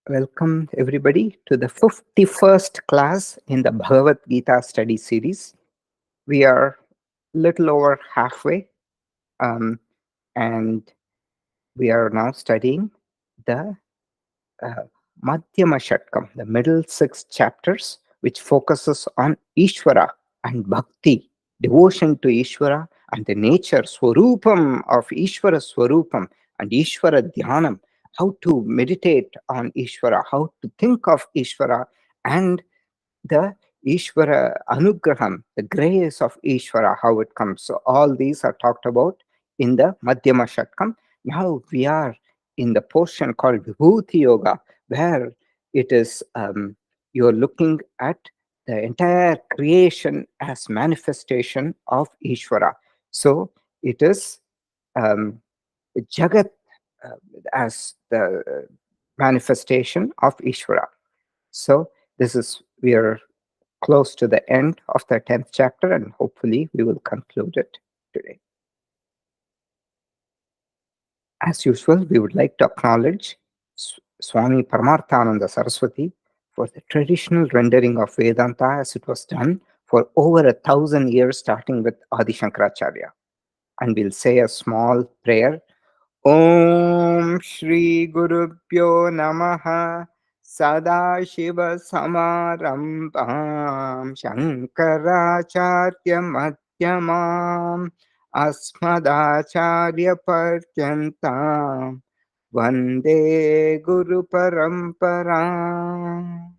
Welcome everybody to the 51st class in the Bhagavad Gita study series. We are little over halfway, um, and we are now studying the uh, Madhyama Shatkam, the middle six chapters, which focuses on Ishvara and Bhakti, devotion to Ishvara and the nature, Swarupam of Ishvara Swarupam and Ishvara Dhyanam, how to meditate on Ishvara, how to think of Ishvara, and the Ishvara Anugraham, the grace of Ishvara, how it comes. So all these are talked about in the Madhyama Shatkam. Now we are in the portion called Vibhuti Yoga, where it is you're looking at the entire creation as manifestation of Ishvara. So it is um, Jagat uh, as the manifestation of Ishvara. So this is we are close to the end of the 10th chapter, and hopefully we will conclude it today. As usual, we would like to acknowledge Swami Paramarthananda Saraswati for the traditional rendering of Vedanta as it was done for over 1,000 years, starting with Adi Shankaracharya. And we'll say a small prayer. Om Shri Gurubhyo Namaha Sadashiva Samarambham Shankaracharya Madhyamam Asmadacharya Paryantam Vande Guru Paramparam.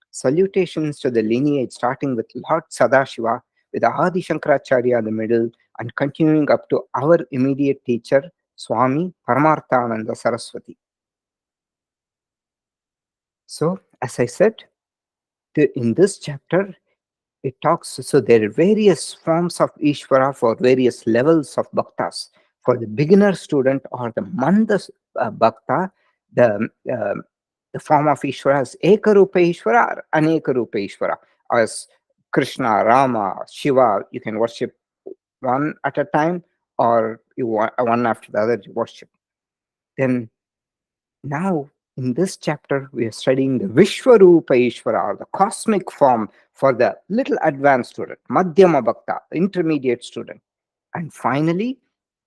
Salutations to the lineage starting with Lord Sadashiva, with Adi Shankaracharya in the middle, and continuing up to our immediate teacher, Swami Paramarthananda Saraswati. So, as I said, in this chapter, it talks, so there are various forms of Ishvara for various levels of bhaktas. For the beginner student or the Manda bhakta, the, uh, the form of Ishvara is Ekarupa Ishvara or Anekarupa Ishvara. As Krishna, Rama, Shiva, you can worship one at a time, or you want one after the other you worship. Then now in this chapter we are studying the Vishwarupa Ishvara, or the cosmic form for the little advanced student, Madhyama Bhakta, the intermediate student. And finally,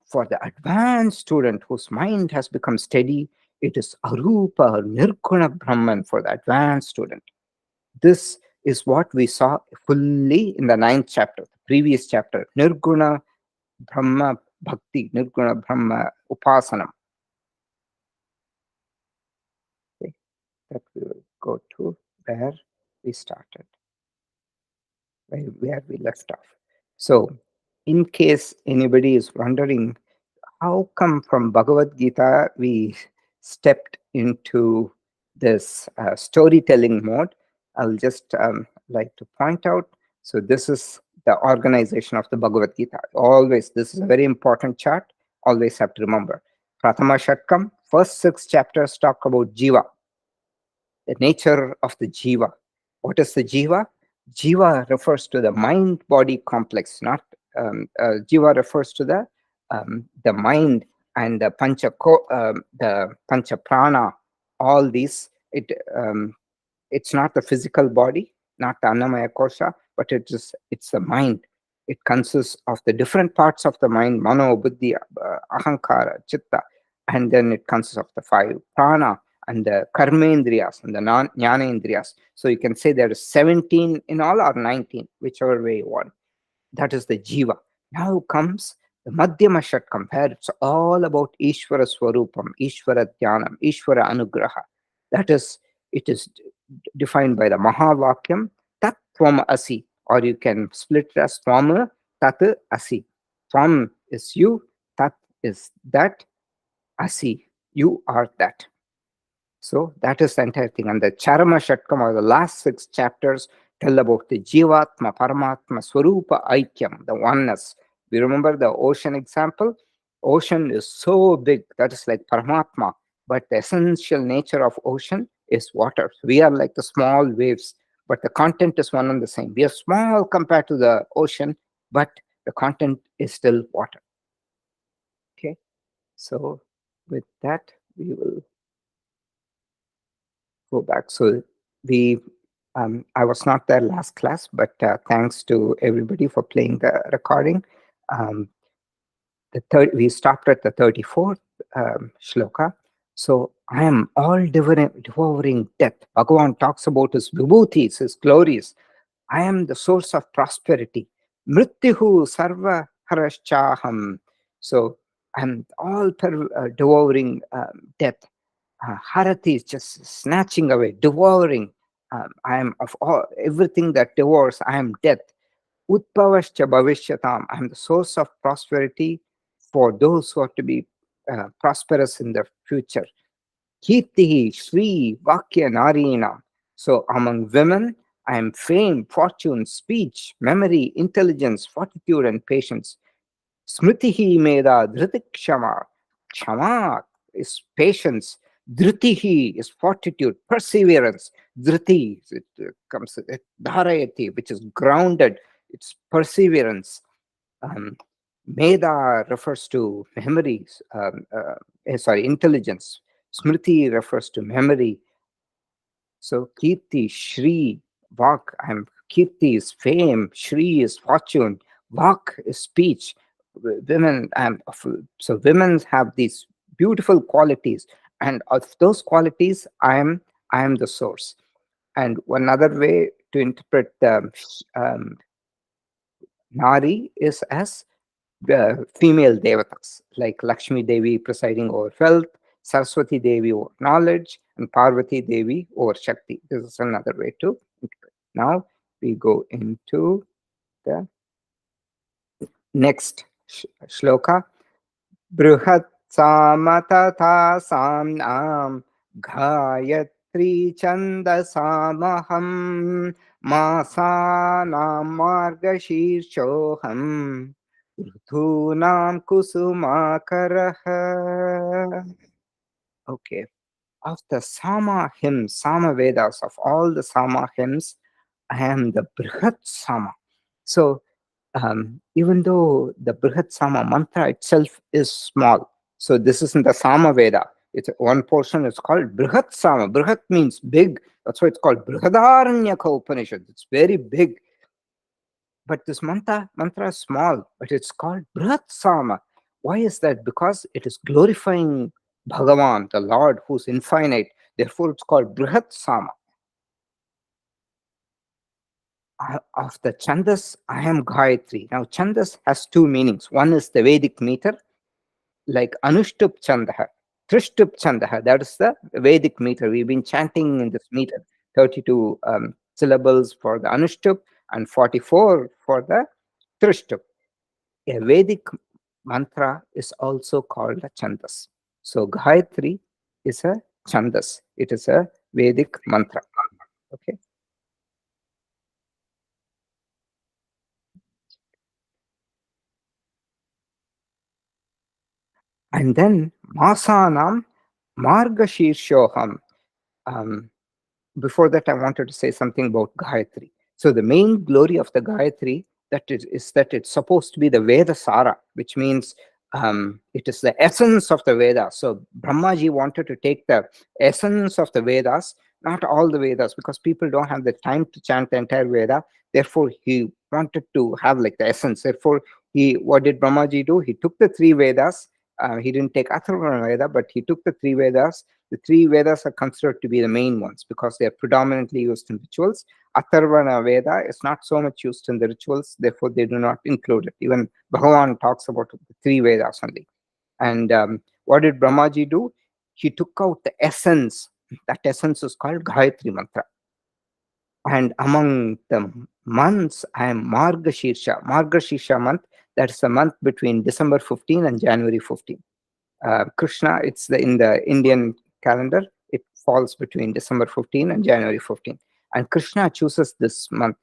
for the advanced student whose mind has become steady, it is Arupa or Nirguna Brahman for the advanced student. This is what we saw fully in the ninth chapter, the previous chapter, Nirguna Brahma Bhakti, Nirguna Brahma Upasanam. Okay, that we will go to where we started, where we left off. So, in case anybody is wondering, how come from Bhagavad Gita we stepped into this storytelling mode, I'll just like to point out. So, this is the organization of the Bhagavad Gita. Always, this is a very important chart. Always have to remember. Prathama Shatkam, first 6 chapters talk about Jiva, the nature of the jiva. What is the jiva? Jiva refers to the mind-body complex. Not jiva refers to the mind and the pancha prana. All these. It's not the physical body, not the annamaya kosha, but it's the mind. It consists of the different parts of the mind: mano, buddhi, ahankara, chitta, and then it consists of the 5 prana and the karmendriyas and the jnanendriyas. So you can say there is 17 in all or 19, whichever way you want. That is the jiva. Now comes the Madhyama Shatkam, where it's all about Ishvara Swarupam, Ishvara Dhyanam, Ishvara Anugraha. That is, it is defined by the Mahavakyam, Tat Tvam Asi, or you can split it as Twam Tat Asi. Tvam is you, Tat is that, Asi, you are that. So that is the entire thing. And the Charama Shatkam, or the last 6 chapters, tell about the Jivatma, Paramatma, Swarupa Aikyam, the oneness. We remember the ocean example. Ocean is so big, that is like Paramatma, but the essential nature of ocean is water. We are like the small waves, but the content is one and the same. We are small compared to the ocean, but the content is still water. Okay, so with that, we will go back. So we, I was not there last class, but thanks to everybody for playing the recording. Um, we stopped at the 34th shloka. So I am all devouring death. Bhagavan talks about his vibhutis, his glories. I am the source of prosperity. Mrityuhu sarva haraschaham. So I'm all devouring death. Harati is just snatching away, devouring. I am of all everything that devours. I am death. Utpavascha bhavishyatam. I am the source of prosperity for those who are to be prosperous in the future. Kirtihi, Shri, Vakya, Narina. So among women, I am fame, fortune, speech, memory, intelligence, fortitude, and patience. Smritihi Meda Dhritikshama. Kshama is patience. Dhritihi is fortitude, perseverance. Dhriti, it comes, Dharayati, which is grounded, it's perseverance. Um, Meda refers to memories, intelligence. Smriti refers to memory. So Kirti, Shri, Vak, Kirti is fame, Shri is fortune, Vak is speech. Women, so women have these beautiful qualities, and of those qualities, I am the source. And one other way to interpret um, Nari is as female devatas, like Lakshmi Devi presiding over wealth, Saraswati Devi over knowledge, and Parvati Devi over Shakti. This is another way to interpret. Now we go into the next shloka. Bruhat samatata samnam Gayatri chandasamaham Masanam margashirshoham Dhunam kusumakaraha. Okay. Of the Sama hymns, Sama Vedas, of all the Sama hymns, I am the Brihat Sama. So even though the Brihat Sama mantra itself is small, so this isn't the Sama Veda. It's one portion is called Brihat Sama. Brihat means big. That's why it's called Brihadaranyaka Upanishad. It's very big. But this mantra is small, but it's called Brihat Sama. Why is that? Because it is glorifying Bhagavan, the Lord who's infinite. Therefore, it's called Brihat Sama. Of the Chandas, I am Gayatri. Now, Chandas has two meanings. One is the Vedic meter, like Anushtup Chandaha, Trishtup Chandaha. That is the Vedic meter. We've been chanting in this meter 32 syllables for the Anushtup and 44 for the Trishtup. A Vedic mantra is also called a Chandas. So, Gayatri is a Chandas, it is a Vedic mantra. Okay. And then Masanam Margashirshoham. Um, Before that, I wanted to say something about Gayatri. So the main glory of the Gayatri is that it's supposed to be the Veda Sara, which means it is the essence of the Vedas. So Brahmaji wanted to take the essence of the Vedas, not all the Vedas, because people don't have the time to chant the entire Veda. Therefore, he wanted to have like the essence. Therefore, what did Brahmaji do? He took the three Vedas. He didn't take Atharvana Veda, but he took the three Vedas. The three Vedas are considered to be the main ones because they are predominantly used in rituals. Atharvana Veda is not so much used in the rituals, therefore they do not include it. Even Bhagavan talks about the three Vedas only. And what did Brahmaji do? He took out the essence. That essence is called Gayatri Mantra. And among the months, I am Margashirsha. Margashirsha month, that's the month between December 15 and January 15. Krishna, it's in the Indian calendar, it falls between December 15 and January 15. And Krishna chooses this month,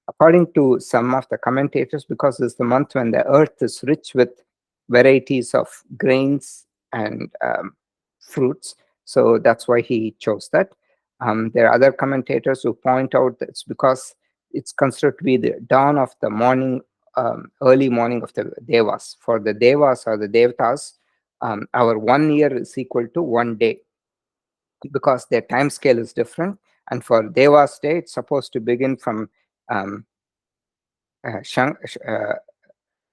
according to some of the commentators, because it's the month when the earth is rich with varieties of grains and fruits. So that's why he chose that. There are other commentators who point out that it's because it's considered to be the dawn of the morning, early morning of the Devas. For the Devas or the Devatas, our 1 year is equal to 1 day. because their time scale is different. And for Deva's day, it's supposed to begin from um, uh, Shank, uh,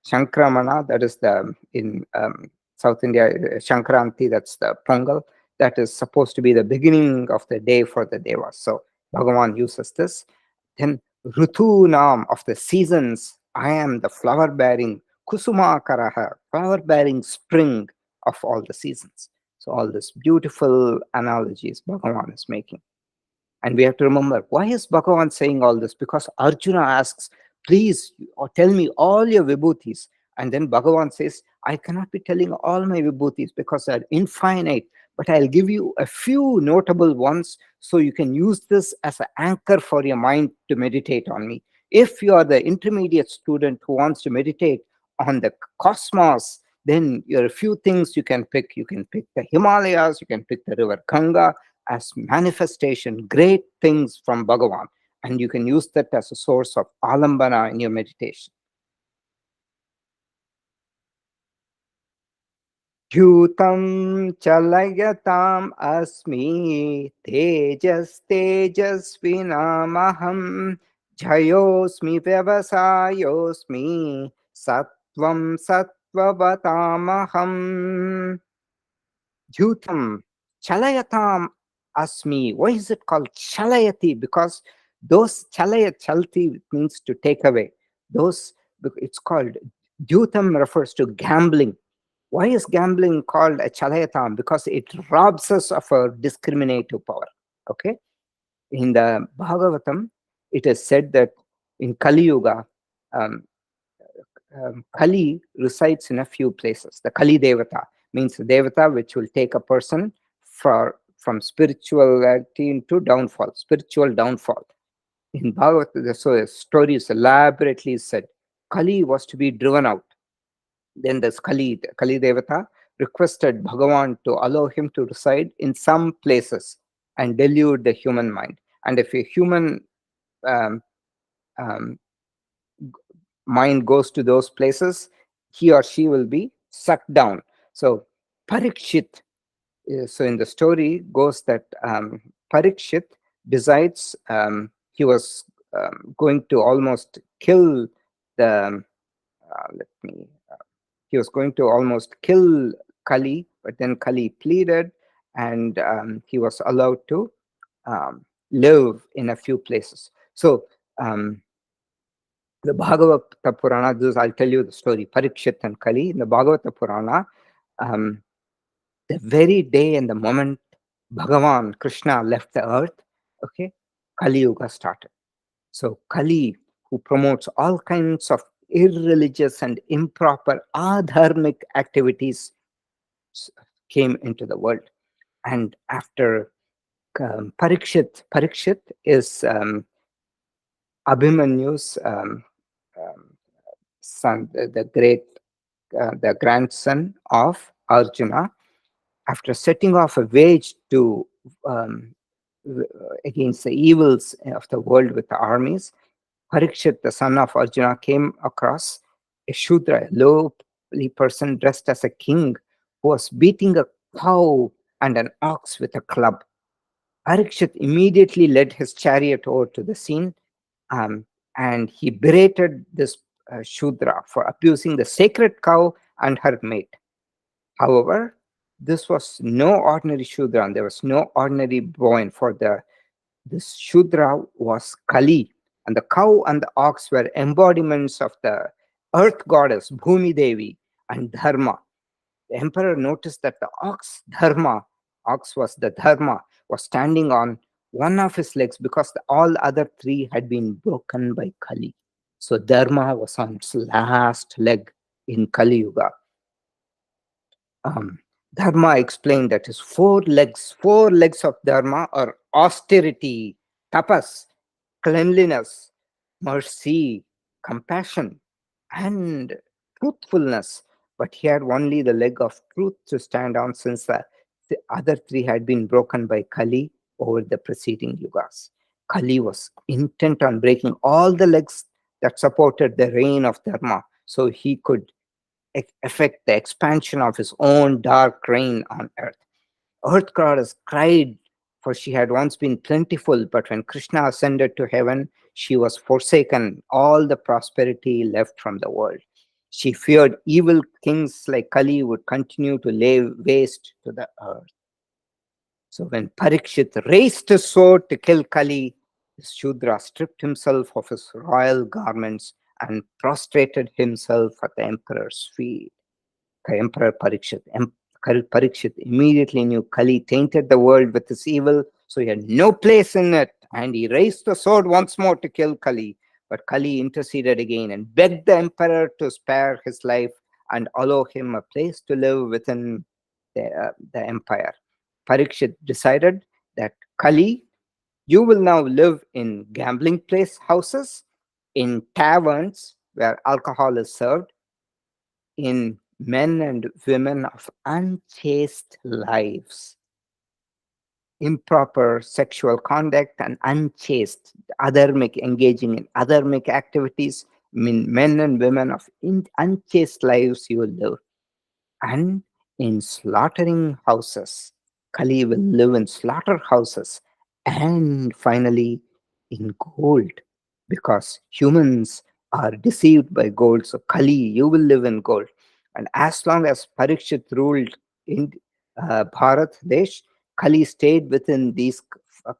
Shankramana, that is the in South India, Shankranti, that's the Pongal, that is supposed to be the beginning of the day for the Devas. So Bhagavan uses this. Then Rutu Nam, of the seasons, I am the flower bearing Kusuma Karaha, flower bearing spring of all the seasons. So all these beautiful analogies Bhagavan is making. And we have to remember, why is Bhagavan saying all this? Because Arjuna asks, please or tell me all your vibhutis. And then Bhagavan says, I cannot be telling all my vibhutis because they're infinite, but I'll give you a few notable ones so you can use this as an anchor for your mind to meditate on me. If you are the intermediate student who wants to meditate on the cosmos, then there are a few things you can pick. You can pick the Himalayas, you can pick the river Ganga, as manifestation, great things from Bhagavan, and you can use that as a source of alambana in your meditation. Yutam chalayatam asmi tejas tejasvinamaham jayosmi vyavasayosmi sattvam sattvavatamaham. Yutam chalayatam asmi. Why is it called chalayati? Because those chalti means to take away. Those, it's called, Yutam refers to gambling. Why is gambling called a chalayatam? Because it robs us of our discriminative power. Okay? In the Bhagavatam, it is said that in Kali Yuga, um, Kali resides in a few places. The Kali Devata means the Devata which will take a person from spirituality into downfall, spiritual downfall. In Bhagavad, so the story is elaborately said. Kali was to be driven out. Then this Kali Devata requested Bhagavan to allow him to reside in some places and delude the human mind. And if a human um, um, mind goes to those places, he or she will be sucked down. So Parikshit, so in the story goes that Parikshit decides, he was going to almost kill the, let me, he was going to almost kill Kali, but then Kali pleaded, and he was allowed to live in a few places. So the Bhagavata Purana, this I'll tell you the story, Parikshit and Kali. In the Bhagavata Purana, the very day and the moment Bhagavan, Krishna, left the earth, okay, Kali Yuga started. So Kali, who promotes all kinds of irreligious and improper adharmic activities, came into the world. And after Parikshit is Abhimanyu's son, the grandson of Arjuna. After setting off a wage to um, against the evils of the world with the armies, Parikshit, the son of Arjuna, came across a Shudra, a lowly person dressed as a king, who was beating a cow and an ox with a club. Parikshit immediately led his chariot over to the scene, um, and he berated this Shudra for abusing the sacred cow and her mate. However, this was no ordinary Shudra, and there was no ordinary boy. For this Shudra was Kali, and the cow and the ox were embodiments of the earth goddess Bhumi Devi and Dharma. The emperor noticed that the ox was the Dharma, was standing on one of his legs because all other three had been broken by Kali. So Dharma was on its last leg in Kali Yuga. um, Dharma explained that his four legs of Dharma are austerity, tapas, cleanliness, mercy, compassion, and truthfulness. But he had only the leg of truth to stand on, since the other three had been broken by Kali over the preceding yugas. Kali was intent on breaking all the legs that supported the reign of Dharma, so he could affect the expansion of his own dark reign on earth. Earth goddess cried for she had once been plentiful, but when Krishna ascended to heaven, she was forsaken. All the prosperity left from the world. She feared evil kings like Kali would continue to lay waste to the earth. So when Parikshit raised his sword to kill Kali, Shudra stripped himself of his royal garments and prostrated himself at the emperor's feet. Emperor Parikshit. Parikshit immediately knew Kali tainted the world with his evil, so he had no place in it, and he raised the sword once more to kill Kali. But Kali interceded again and begged the emperor to spare his life and allow him a place to live within the empire. Parikshit decided that Kali, you will now live in gambling place houses, in taverns where alcohol is served, in men and women of unchaste lives, improper sexual conduct and unchaste, engaging in other activities, mean men and women of unchaste lives you will live. And in slaughtering houses, Kali will live in slaughterhouses, and finally in gold, because humans are deceived by gold. So Kali, you will live in gold. And as long as Parikshit ruled in Bharat Desh, Kali stayed within these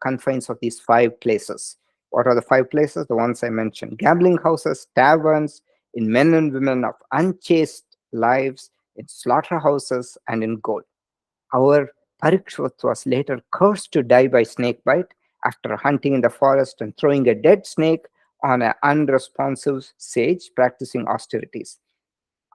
confines of these five places. What are the five places? The ones I mentioned: gambling houses, taverns, in men and women of unchaste lives, in slaughterhouses, and in gold. However, Parikshit was later cursed to die by snake bite after hunting in the forest and throwing a dead snake on an unresponsive sage practicing austerities.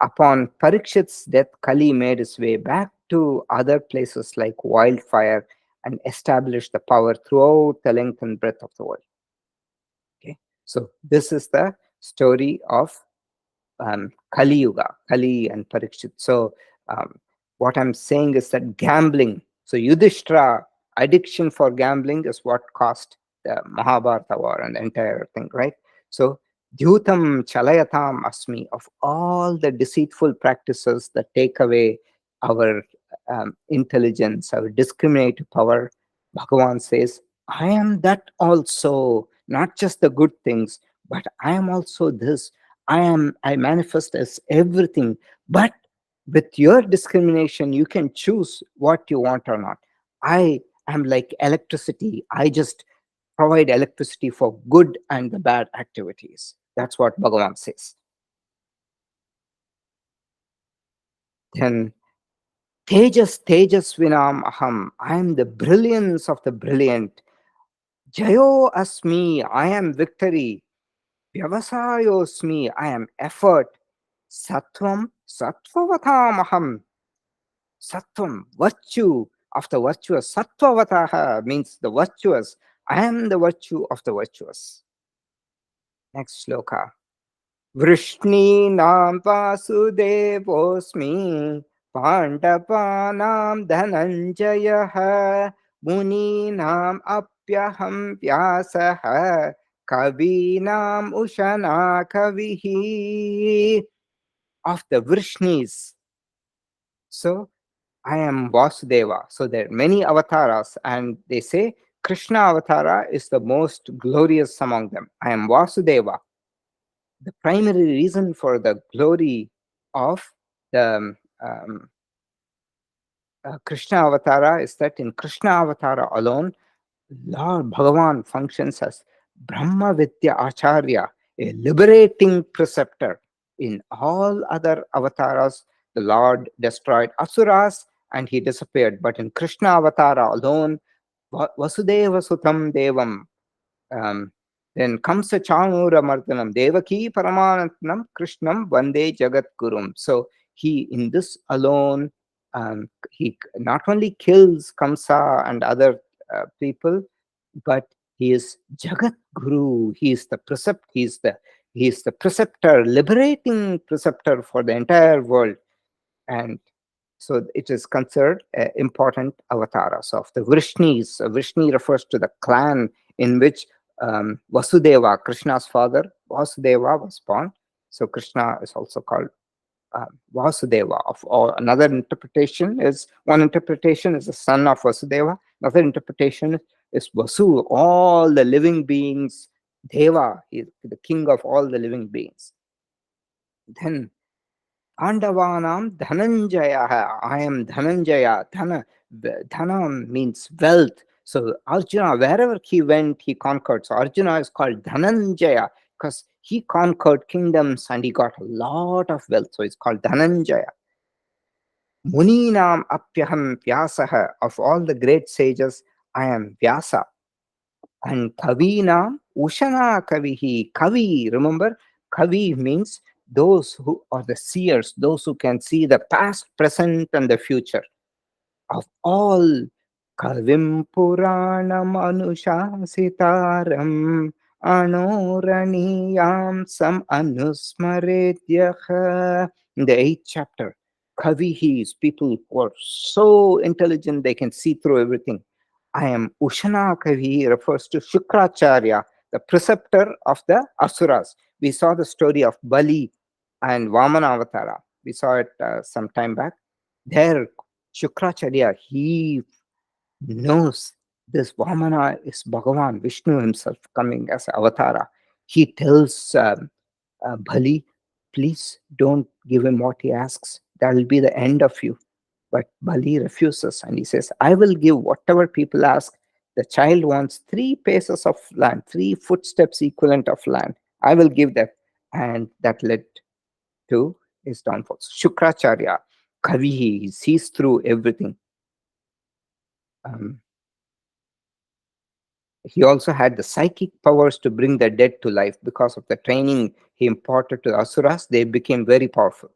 Upon Parikshit's death, Kali made his way back to other places like wildfire and established the power throughout the length and breadth of the world. Okay, so this is the story of Kali Yuga, Kali and Parikshit. So, what I'm saying is that gambling, so Yudhishthira, addiction for gambling is what caused the Mahabharata war and the entire thing, right? So, Dhyutam Chalayatam Asmi, of all the deceitful practices that take away our intelligence, our discriminative power, Bhagavan says, I am that also, not just the good things, but I am also this. I manifest as everything, but with your discrimination, you can choose what you want or not. I am like electricity. I just provide electricity for good and the bad activities. That's what Bhagavan says. Then Tejas Vinam Aham. I am the brilliance of the brilliant. Jayo Asmi. I am victory. Vyavasayosmi, I am effort. Sattvam, Sattvavatamaham. Sattvam, virtue of the virtuous. Sattvavataha means the virtuous. I am the virtue of the virtuous. Next shloka. Vrishninam vasudevosmi Pandavanam dhananjayah Muninam apyaham vyasah Kavinam ushana kavihi. Of the Vrishnis. So I am Vasudeva. So there are many avatars, and they say Krishna avatara is the most glorious among them. I am Vasudeva. The primary reason for the glory of the Krishna avatara is that in Krishna avatara alone, Lord Bhagavan functions as Brahma Vidya Acharya, a liberating preceptor. In all other avatars, the Lord destroyed asuras and he disappeared. But in Krishna avatara alone, Vasudeva Sutam Devam, um, then Kamsa Chanura Mardhanam, Devaki Paramanatnam, Krishnam Vande Jagat Gurum. So he, in this alone, he not only kills Kamsa and other people, but he is Jagat Guru. He is the he is the preceptor, liberating preceptor for the entire world. And so it is considered important avatars of the Vrishnis. Vrishni refers to the clan in which Vasudeva, Krishna's father, Vasudeva was born. So Krishna is also called Vasudeva. One interpretation is the son of Vasudeva. Another interpretation is Vasu, all the living beings. Deva is the king of all the living beings. Then Pandavanam Dhananjaya. I am Dhananjaya. Dhana means wealth. So Arjuna, wherever he went, he conquered. So Arjuna is called Dhananjaya because he conquered kingdoms and he got a lot of wealth. So it's called Dhananjaya. Muninam apyaham Vyasaha. Of all the great sages, I am Vyasa. And Kavinam Ushana Kavihi. Kavi, remember, Kavi means those who are the seers, those who can see the past, present, and the future. Of all, Kavim Puranam Anushasitaram Anoraniyam Sam Anusmaredyaha. In the 8th chapter, Kavihi is people who are so intelligent they can see through everything. I am Ushana Kavi refers to Shukracharya, the preceptor of the Asuras. We saw the story of Bali and Vamana Avatara. We saw it some time back. There, Shukracharya, he knows this Vamana is Bhagavan, Vishnu himself coming as Avatara. He tells Bali, please don't give him what he asks. That will be the end of you. But Bali refuses and he says, I will give whatever people ask. The child wants 3 paces of land, 3 footsteps equivalent of land. I will give that. And that led to his downfall. Shukracharya, Kavihi, he sees through everything. He also had the psychic powers to bring the dead to life. Because of the training he imparted to the Asuras, they became very powerful.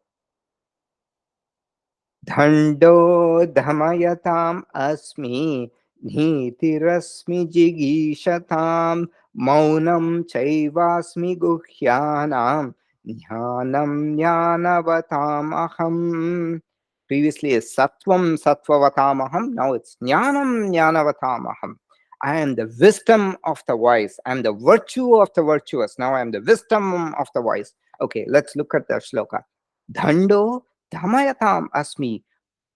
Dhando dhamayatam asmi nitirasmi jigishatam maunam chaivasmi guhyanam jnanam jnanavatam aham. Previously is sattvam sattvavatam aham. Now it's jnanam jnanavatam aham. I am the wisdom of the wise. I am the virtue of the virtuous. Now I am the wisdom of the wise. Okay, let's look at the shloka. Dhando dhamayatam asmi.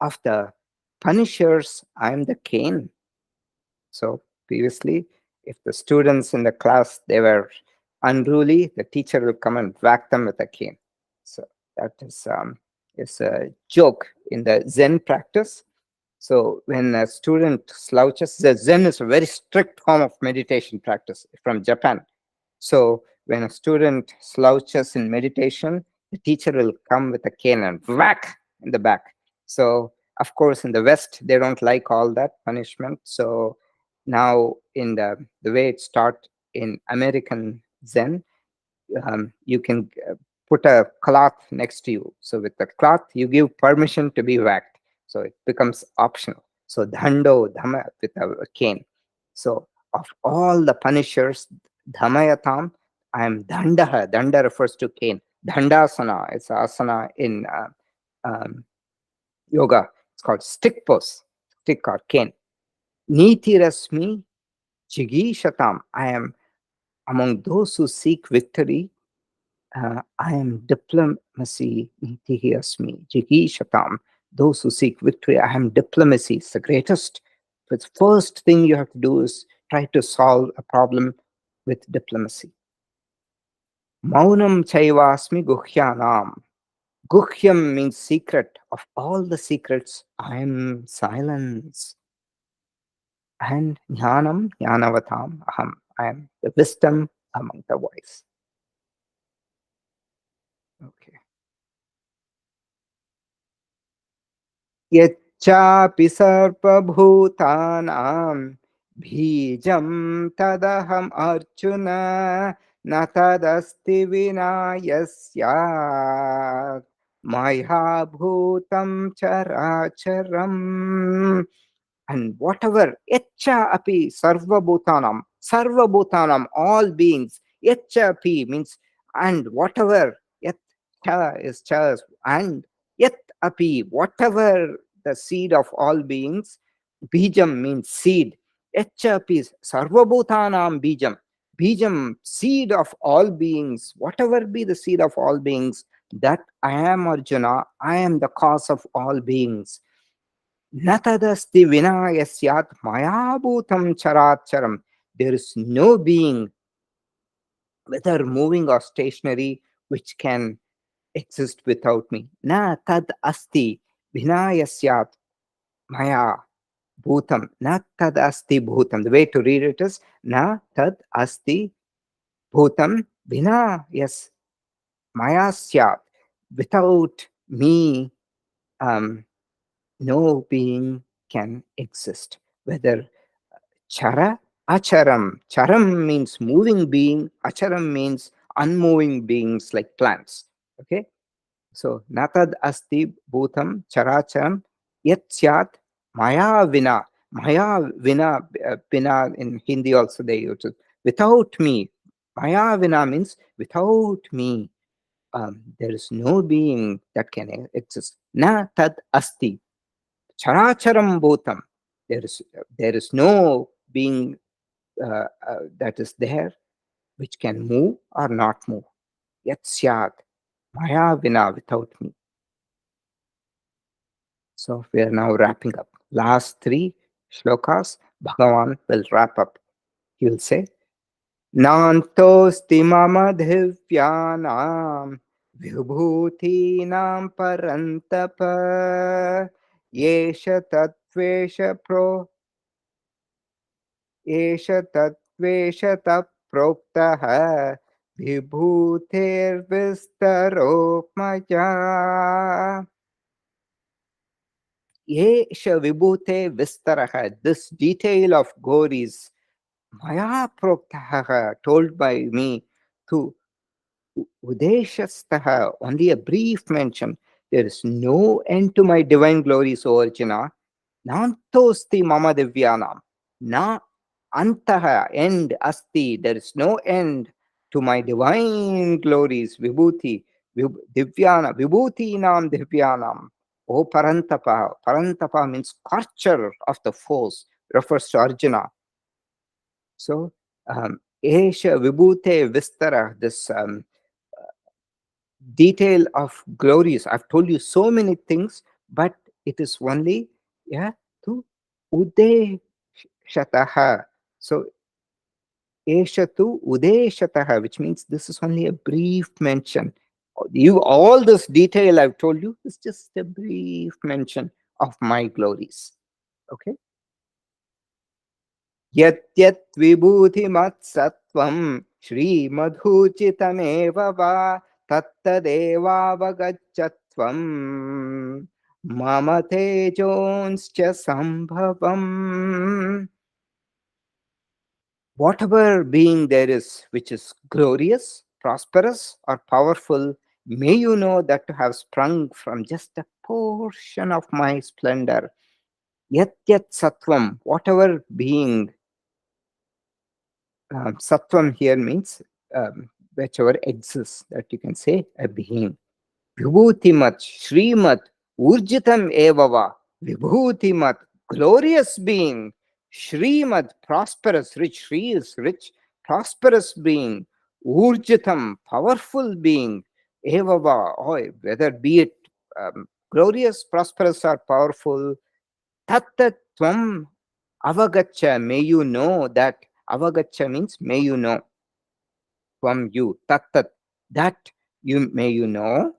Of the punishers, I am the cane. So previously, if the students in the class, they were unruly, the teacher will come and whack them with a cane. So that is a joke in the Zen practice. So when a student slouches, the Zen is a very strict form of meditation practice from Japan. So when a student slouches in meditation, the teacher will come with a cane and whack in the back. So of course, in the West, they don't like all that punishment. So now in the way it starts in American Zen, you can put a cloth next to you. So with the cloth, you give permission to be whacked. So it becomes optional. So dhando, dhama with a cane. So of all the punishers, dhamayatam, I am dandaha. Danda refers to cane. Dandasana, it's asana in yoga. It's called stick pose, stick or cane. Niti rasmi jigishatam. I am among those who seek victory. I am diplomacy, nitihi asmi, jigishatam. Those who seek victory, I am diplomacy. It's the greatest. The first thing you have to do is try to solve a problem with diplomacy. Maunam chaivasmi guhyanam. Guhyam means secret. Of all the secrets, I am silence. And jnanam jnanavatam aham. I am the wisdom among the wise. Okay. यच्चापि सर्वभूतानां बीजं तदहम् अर्जुन न तदस्ति विना यस्यात् मया भूतं चराचरम्. And whatever, yaccha api sarva bhutanam, all beings. Yaccha api means and whatever. Yat cha is cha and yat api, whatever the seed of all beings. Bijam means seed. Yaccha api is sarva bhutanam bijam. Bijam, seed of all beings, whatever be the seed of all beings, that I am Arjuna, I am the cause of all beings. Na tadasti vina yasyat maya bhutam characharam. There is no being, whether moving or stationary, which can exist without me. Na tad asti vina yasyat maya bhutam. Na tad asti bhutam. The way to read it is na tad asti bhutam vina yes maya syat. Without me, um, no being can exist. Whether chara, acharam. Charam means moving being, acharam means unmoving beings like plants. Okay, so natad asti bhutam characharam yat syat maya vina. Maya vina, vina in Hindi also they use it. Without me. Maya vina means without me. There is no being that can exist. Na tad asti characharam bhutam. There is no being that is there which can move or not move. Yat syat maya vina, without me. So we are now wrapping up. Last three shlokas, Bhagavan will wrap up. He will say, Nantosti mama divyanam vibhutinam parantapa yesha tatvesha pro yesha tatvesha tap proktaha vibhutir maya. Yesha vibhute vistaraha. This detail of gore is maya proktaha, told by me, to udeshastaha, only a brief mention. There is no end to my divine glories, O Arjuna. Nantosti mama divyanam. Na antaha, end, asti. There is no end to my divine glories, vibhuti, divyana, vibhuti nam divyanam. O Parantapa. Parantapa means scorcher of the foes, refers to Arjuna. So, Esha Vibhute Vistara, this detail of glories. I've told you so many things, but it is only, yeah, to Ude Shataha. So, Eshatu Ude Shataha, which means this is only a brief mention. You, all this detail I've told you is just a brief mention of my glories. Okay. यत् विभूतिमत्सत्त्वं श्रीमधुचितमेव वा तत्तदेवावगच्छत्वं मम तेजोंश्च सम्भवम्. Whatever being there is which is glorious, prosperous, or powerful, may you know that to have sprung from just a portion of my splendor. Yat sattvam, whatever being. Sattvam here means whichever exists, that you can say a being. Vibhutimat, Srimat, Urjitam Evava, Vibhutimat, glorious being, Srimat, prosperous, rich, Sri is rich, prosperous being, Urjitam, powerful being, Evava, oh, whether be it glorious, prosperous, or powerful, Tattatvam Avagacha, may you know that. Avagacha means may you know. From you. Tattat, that you may you know.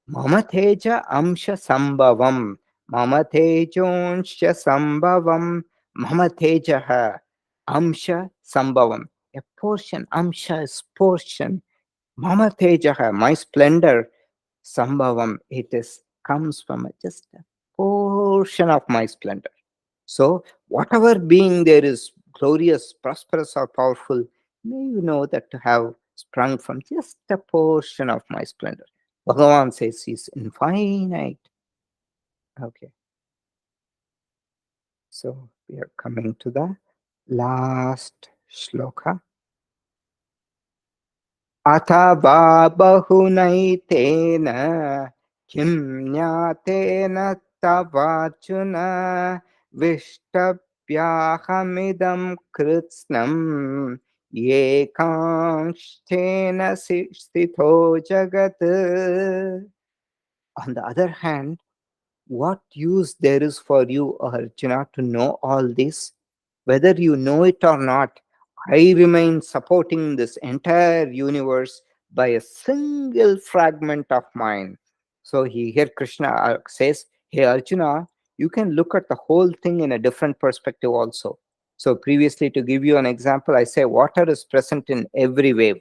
Mama teja amsha sambhavam. Mama tejonsha sambhavam. Mama tejaha amsha sambhavam. A portion. Amsha is portion. Mama tejaha, my splendor. Sambhavam, it is comes from just a portion of my splendor. So, whatever being there is glorious, prosperous, or powerful, may you know that to have sprung from just a portion of my splendor. Bhagavan says he's infinite. Okay, so we are coming to the last shloka. Atha bahunaitina kim nyatena tavachuna vishtapyahamidam kritsnam yekanshthena sthito jagat. On the other hand, what use there is for you, Arjuna, to know all this? Whether you know it or not, I remain supporting this entire universe by a single fragment of mine. So here Krishna says, hey Arjuna, you can look at the whole thing in a different perspective also. So previously, to give you an example, I say water is present in every wave.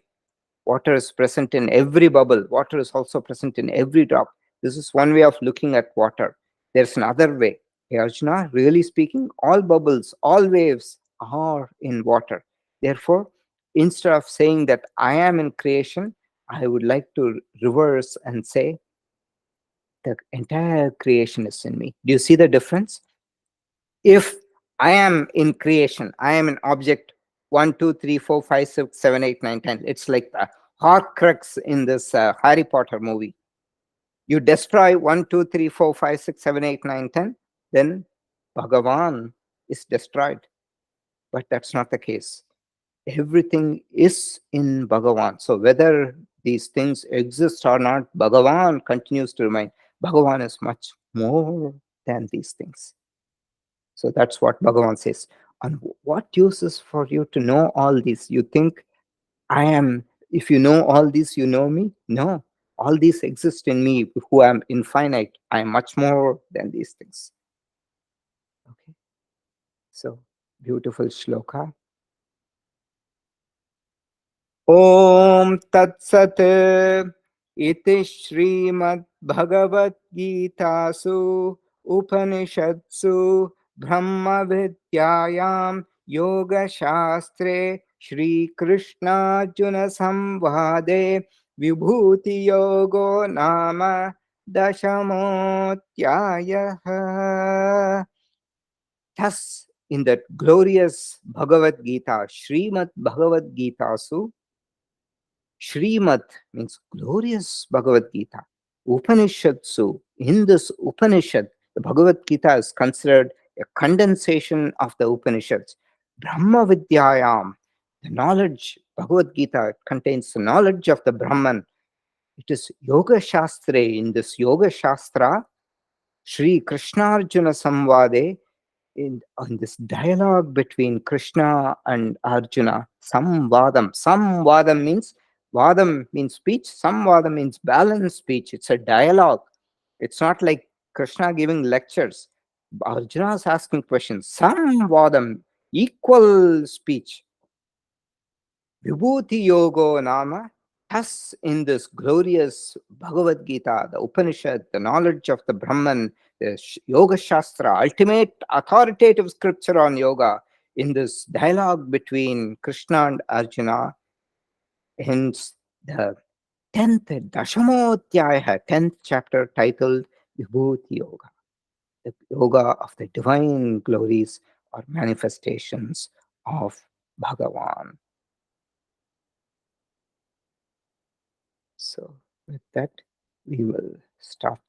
Water is present in every bubble. Water is also present in every drop. This is one way of looking at water. There's another way. Hey, Arjuna, really speaking, all bubbles, all waves are in water. Therefore, instead of saying that I am in creation, I would like to reverse and say the entire creation is in me. Do you see the difference? If I am in creation, I am an object 1, 2, 3, 4, 5, 6, 7, 8, 9, 10. It's like the Horcrux in this Harry Potter movie. You destroy 1, 2, 3, 4, 5, 6, 7, 8, 9, 10, then Bhagavan is destroyed. But that's not the case. Everything is in Bhagavan. So whether these things exist or not, Bhagavan continues to remain. Bhagavan is much more than these things. So that's what Bhagavan says. And what use is for you to know all this? You think I am, if you know all this, you know me? No. All these exist in me, who am infinite. I am much more than these things. Okay. So beautiful shloka. Om Tat Sat Iti Srimad Bhagavad Gita Su Upanishadsu Brahma Vidyayam Yoga Shastre Shri Krishna Juna Samvade Vibhuti Yogo Nama Dashamotyaya. Thus, in that glorious Bhagavad Gita, Srimad Bhagavad Gita Su, Srimad means glorious Bhagavad Gita. Upanishadsu, in this Upanishad, the Bhagavad Gita is considered a condensation of the Upanishads. Brahma Vidyayam, the knowledge, Bhagavad Gita contains the knowledge of the Brahman. It is Yoga Shastra. In this Yoga Shastra, Sri Krishna Arjuna Samvade, on this dialogue between Krishna and Arjuna, samvadam. Samvadam means speech. Samvadam means balanced speech. It's a dialogue. It's not like Krishna giving lectures. Arjuna is asking questions. Samvadam, equal speech. Vibhuti Yogo Nama. Thus, in this glorious Bhagavad Gita, the Upanishad, the knowledge of the Brahman, the Yoga Shastra, ultimate authoritative scripture on yoga, in this dialogue between Krishna and Arjuna, hence the 10th Dashamotyaya, 10th chapter titled Vibhuti Yoga, the yoga of the divine glories or manifestations of Bhagavan. So, with that, we will stop.